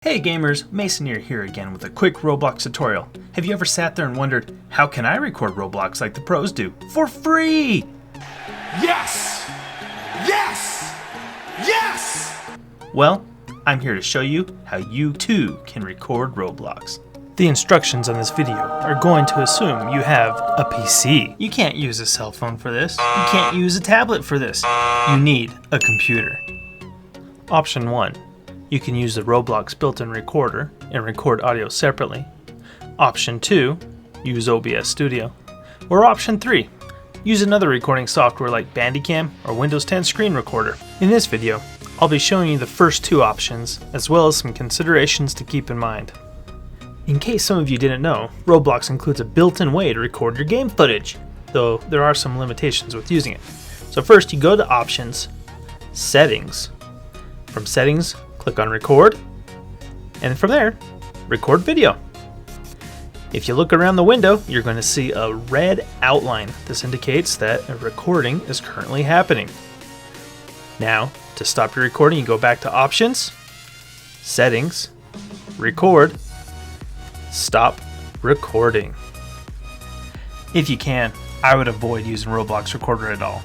Hey gamers, Mesoneer here again with a quick Roblox tutorial. Have you ever sat there and wondered, how can I record Roblox like the pros do? For free! Yes! Yes! Yes! Well, I'm here to show you how you too can record Roblox. The instructions on this video are going to assume you have a PC. You can't use a cell phone for this. You can't use a tablet for this. You need a computer. Option 1. You can use the Roblox built-in recorder and record audio separately. Option 2, use OBS Studio. Or Option 3, use another recording software like Bandicam or Windows 10 Screen Recorder. In this video, I'll be showing you the first two options, as well as some considerations to keep in mind. In case some of you didn't know, Roblox includes a built-in way to record your game footage, though there are some limitations with using it. So first you go to Options, Settings. From Settings, click on Record, and from there, record video. If you look around the window, you're going to see a red outline. This indicates that a recording is currently happening. Now, to stop your recording, you go back to Options, Settings, Record, Stop Recording. If you can, I would avoid using Roblox Recorder at all.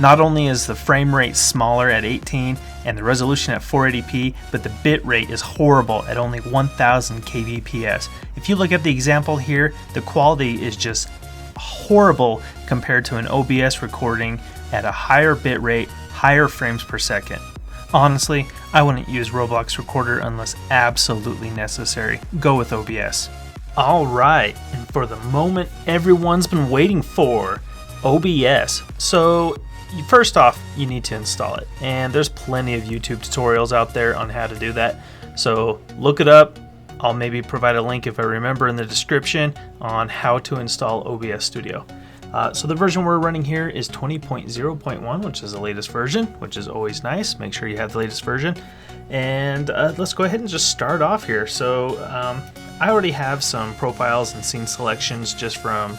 Not only is the frame rate smaller at 18 and the resolution at 480p, but the bit rate is horrible at only 1000 kbps. If you look at the example here, the quality is just horrible compared to an OBS recording at a higher bit rate, higher frames per second. Honestly, I wouldn't use Roblox Recorder unless absolutely necessary. Go with OBS. Alright, and for the moment everyone's been waiting for, OBS. So first off, you need to install it, and there's plenty of YouTube tutorials out there on how to do that, so look it up. I'll maybe provide a link if I remember in the description on how to install OBS Studio. So the version we're running here is 20.0.1, which is the latest version, which is always nice. Make sure you have the latest version, and let's go ahead and just start off here. So I already have some profiles and scene selections just from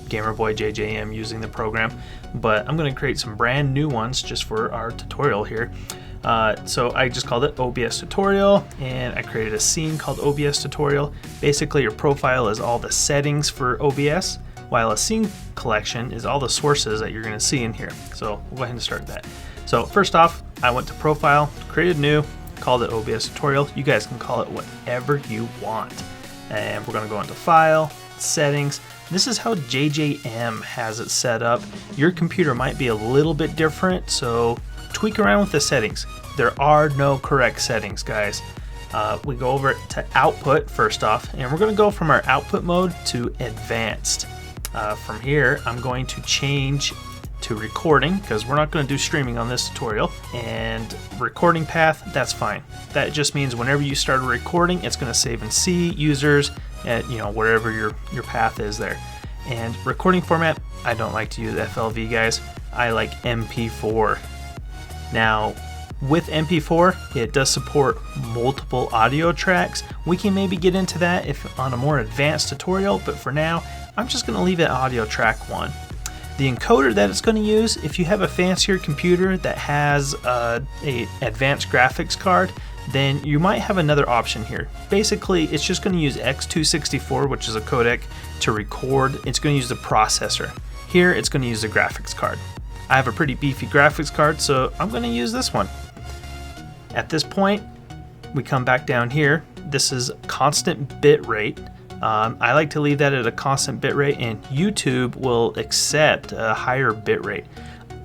GamerBoyJJM using the program, but I'm going to create some brand new ones just for our tutorial here. So I just called it OBS tutorial, and I created a scene called OBS tutorial. Basically, your profile is all the settings for OBS, while a scene collection is all the sources that you're going to see in here. So we'll go ahead and start that. So first off, I went to profile, created new, called it OBS tutorial. You guys can call it whatever you want. And we're going to go into file, settings. This is how JJM has it set up. Your computer might be a little bit different, so tweak around with the settings. There are no correct settings, guys. We go over to output first off, and we're going to go from our output mode to advanced. From here, I'm going to change to recording because we're not going to do streaming on this tutorial, and recording path, that's fine. That just means whenever you start a recording, it's going to save in C users at wherever your path is there. And recording format, I don't like to use FLV, guys. I like MP4. Now with MP4, it does support multiple audio tracks. We can maybe get into that if on a more advanced tutorial, but for now I'm just going to leave it audio track 1. The encoder that it's going to use, if you have a fancier computer that has a advanced graphics card, then you might have another option here. Basically, it's just going to use X264, which is a codec, to record. It's going to use the processor. Here, it's going to use the graphics card. I have a pretty beefy graphics card, so I'm going to use this one. At this point, we come back down here. This is constant bit rate. I like to leave that at a constant bit rate, and YouTube will accept a higher bit rate.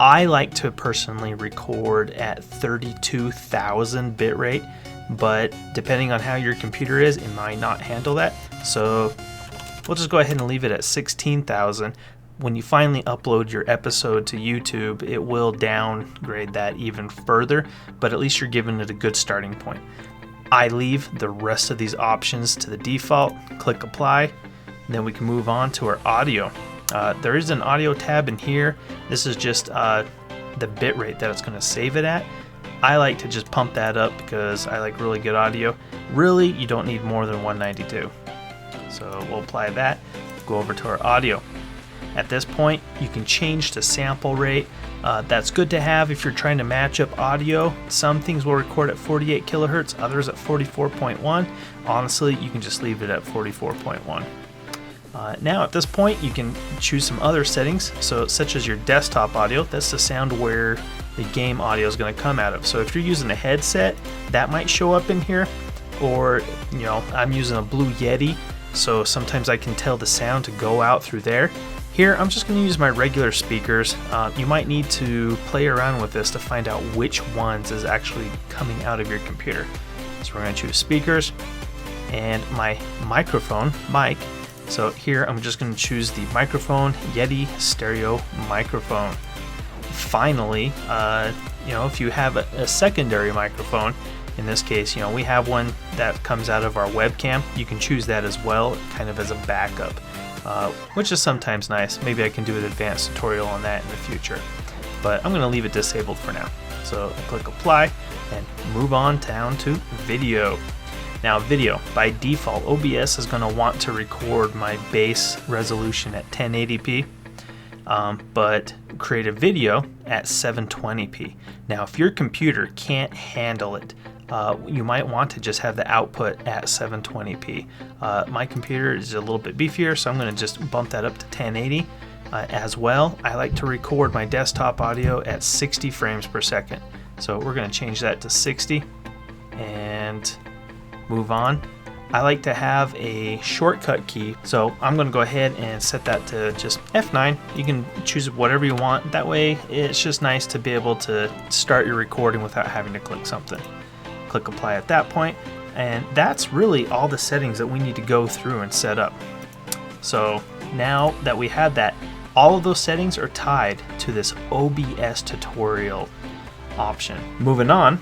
I like to personally record at 32,000 bit rate, but depending on how your computer is, it might not handle that. So we'll just go ahead and leave it at 16,000. When you finally upload your episode to YouTube, it will downgrade that even further, but at least you're giving it a good starting point. I leave the rest of these options to the default, click apply, and then we can move on to our audio. There is an audio tab in here. This is just the bit rate that it's going to save it at. I like to just pump that up because I like really good audio. Really, you don't need more than 192. So we'll apply that, go over to our audio. At this point, you can change to sample rate. That's good to have if you're trying to match up audio. Some things will record at 48 kilohertz, others at 44.1. Honestly, you can just leave it at 44.1. Now at this point, you can choose some other settings, so such as your desktop audio. That's the sound where the game audio is going to come out of. So if you're using a headset, that might show up in here, or I'm using a BlueYeti, so sometimes I can tell the sound to go out through there. Here, I'm just going to use my regular speakers. You might need to play around with this to find out which ones is actually coming out of your computer. So we're going to choose speakers and my microphone, mic. So here I'm just going to choose the microphone, Yeti stereo microphone. Finally, if you have a secondary microphone, in this case, we have one that comes out of our webcam. You can choose that as well, kind of as a backup, which is sometimes nice. Maybe I can do an advanced tutorial on that in the future, but I'm going to leave it disabled for now. So I click apply and move on down to video. Now video, by default, OBS is going to want to record my base resolution at 1080p, but create a video at 720p. Now if your computer can't handle it, you might want to just have the output at 720p. My computer is a little bit beefier, so I'm going to just bump that up to 1080. As well, I like to record my desktop audio at 60 frames per second. So we're going to change that to 60 and move on. I like to have a shortcut key, so I'm going to go ahead and set that to just F9. You can choose whatever you want. That way it's just nice to be able to start your recording without having to click something. Click apply at that point, and that's really all the settings that we need to go through and set up. So now that we have that, all of those settings are tied to this OBS tutorial option. Moving on,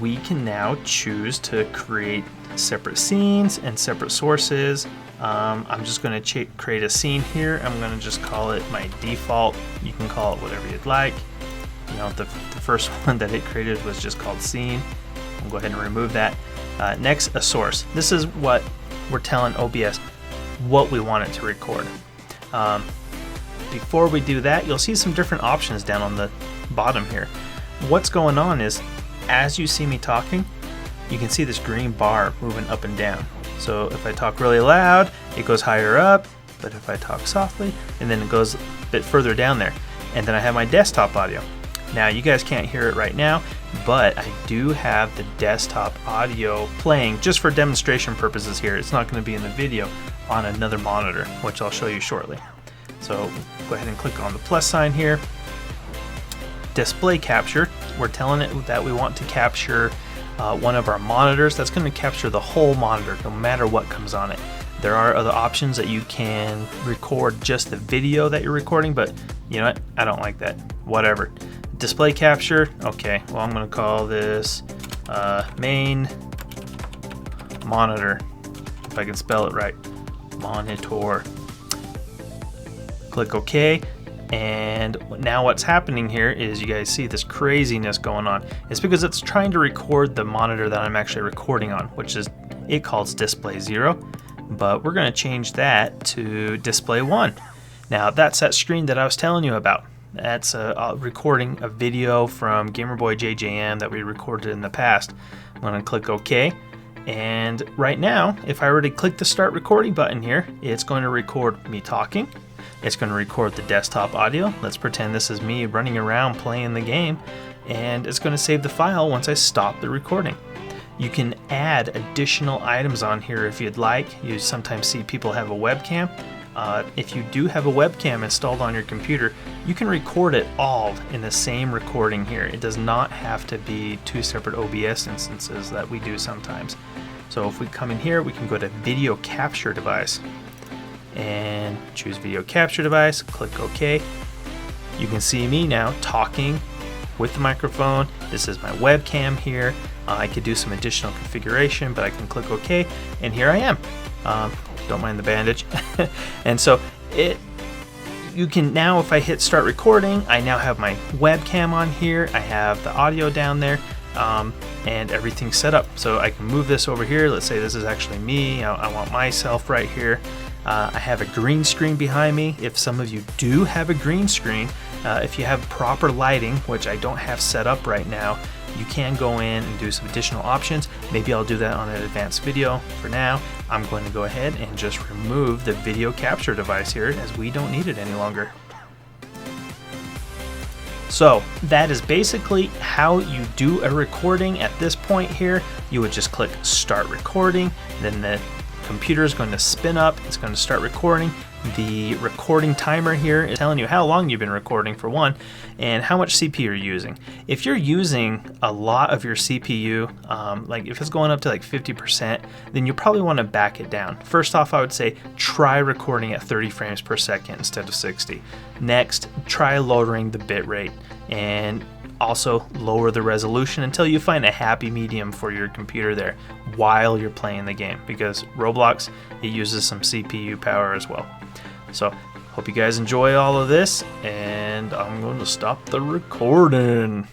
we can now choose to create separate scenes and separate sources. I'm just going to create a scene here. I'm going to just call it my default. You can call it whatever you'd like. The first one that it created was just called scene. I'll go ahead and remove that. Next, a source. This is what we're telling OBS what we want it to record. Before we do that, you'll see some different options down on the bottom here. What's going on is, as you see me talking, you can see this green bar moving up and down. So if I talk really loud, it goes higher up, but if I talk softly, and then it goes a bit further down there. And then I have my desktop audio. Now you guys can't hear it right now, but I do have the desktop audio playing just for demonstration purposes here. It's not going to be in the video, on another monitor, which I'll show you shortly. So go ahead and click on the plus sign here. Display capture, we're telling it that we want to capture one of our monitors. That's going to capture the whole monitor, no matter what comes on it. There are other options that you can record just the video that you're recording, but you know what? I don't like that. Whatever. Display capture, okay, well I'm going to call this main monitor, if I can spell it right. Monitor. Click OK. And now what's happening here is you guys see this craziness going on. It's because it's trying to record the monitor that I'm actually recording on, which is, it calls display 0, but we're going to change that to display 1. Now that's that screen that I was telling you about. That's a recording a video from GamerBoyJJM that we recorded in the past. I'm going to click OK. And right now, if I were to click the start recording button here, it's going to record me talking. It's going to record the desktop audio. Let's pretend this is me running around playing the game, and it's going to save the file once I stop the recording. You can add additional items on here if you'd like. You sometimes see people have a webcam. If you do have a webcam installed on your computer, you can record it all in the same recording here. It does not have to be two separate OBS instances that we do sometimes. So if we come in here, we can go to video capture device and choose video capture device, click OK. You can see me now talking with the microphone. This is my webcam here. I could do some additional configuration, but I can click OK, and here I am. Don't mind the bandage. And so you can now, if I hit start recording, I now have my webcam on here. I have the audio down there, and everything's set up. So I can move this over here. Let's say this is actually me. I want myself right here. I have a green screen behind me. If some of you do have a green screen, if you have proper lighting, which I don't have set up right now, you can go in and do some additional options. Maybe I'll do that on an advanced video. For now, I'm going to go ahead and just remove the video capture device here, as we don't need it any longer. So that is basically how you do a recording. At this point here, you would just click start recording, then the computer is going to spin up, it's going to start recording. The recording timer here is telling you how long you've been recording, for one, and how much CPU you're using. If you're using a lot of your CPU, like if it's going up to like 50%, then you probably want to back it down. First off, I would say try recording at 30 frames per second instead of 60. Next, try lowering the bit rate, and also lower the resolution until you find a happy medium for your computer there while you're playing the game, because Roblox, it uses some CPU power as well. So hope you guys enjoy all of this, and I'm going to stop the recording.